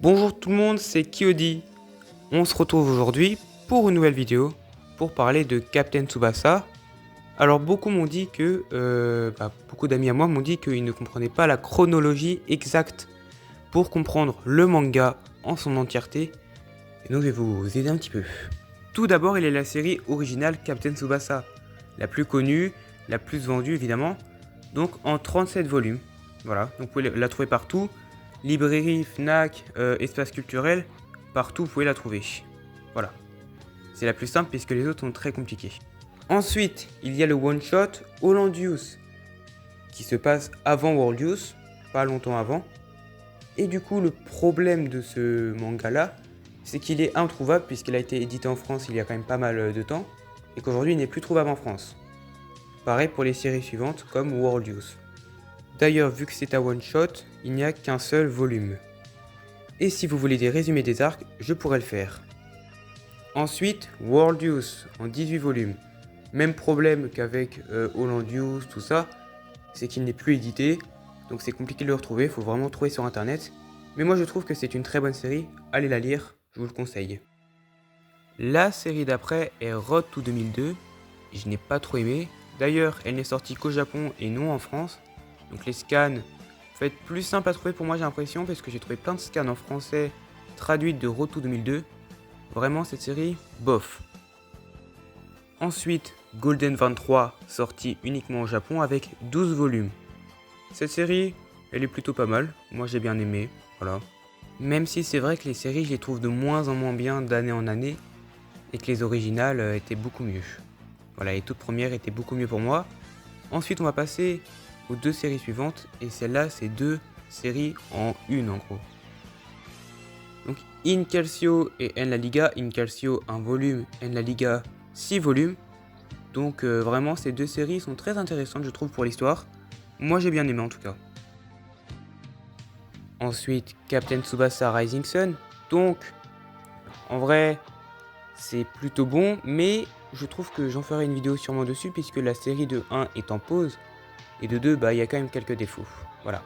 Bonjour tout le monde, c'est Kyodi. On se retrouve aujourd'hui pour une nouvelle vidéo pour parler de Captain Tsubasa. Alors beaucoup m'ont dit que, beaucoup d'amis à moi m'ont dit qu'ils ne comprenaient pas la chronologie exacte pour comprendre le manga en son entièreté. Et donc je vais vous aider un petit peu. Tout d'abord, il est la série originale Captain Tsubasa, la plus connue, la plus vendue évidemment, donc en 37 volumes. Voilà, donc vous pouvez la trouver partout. Librairie, Fnac, espace culturel, partout vous pouvez la trouver. Voilà. C'est la plus simple puisque les autres sont très compliqués. Ensuite, il y a le one-shot Hollandius qui se passe avant Worldius, pas longtemps avant. Et du coup, le problème de ce manga-là, c'est qu'il est introuvable puisqu'il a été édité en France il y a quand même pas mal de temps et qu'aujourd'hui il n'est plus trouvable en France. Pareil pour les séries suivantes comme Worldius. D'ailleurs, vu que c'est un one-shot, il n'y a qu'un seul volume. Et si vous voulez des résumés des arcs, je pourrais le faire. Ensuite, Worldius en 18 volumes. Même problème qu'avec Hollandius, tout ça, c'est qu'il n'est plus édité, donc c'est compliqué de le retrouver, il faut vraiment le trouver sur internet. Mais moi je trouve que c'est une très bonne série, allez la lire, je vous le conseille. La série d'après est Road to 2002, je n'ai pas trop aimé. D'ailleurs, elle n'est sortie qu'au Japon et non en France. Donc les scans vont être plus simples à trouver pour moi j'ai l'impression parce que j'ai trouvé plein de scans en français traduites de Road to 2002. Vraiment cette série, bof. Ensuite, Golden 23 sorti uniquement au Japon avec 12 volumes. Cette série, elle est plutôt pas mal, moi j'ai bien aimé, voilà. Même si c'est vrai que les séries je les trouve de moins en moins bien d'année en année et que les originales étaient beaucoup mieux. Voilà, les toutes premières étaient beaucoup mieux pour moi. Ensuite on va passer aux deux séries suivantes et celle-là c'est deux séries en une en gros. Donc In Calcio et En la Liga, In Calcio 1 volume, En la Liga 6 volumes. Donc vraiment ces deux séries sont très intéressantes je trouve pour l'histoire. Moi j'ai bien aimé en tout cas. Ensuite Captain Tsubasa Rising Sun. Donc en vrai c'est plutôt bon mais je trouve que j'en ferai une vidéo sûrement dessus puisque la série de 1 est en pause. Et de 2, il y a quand même quelques défauts. Voilà.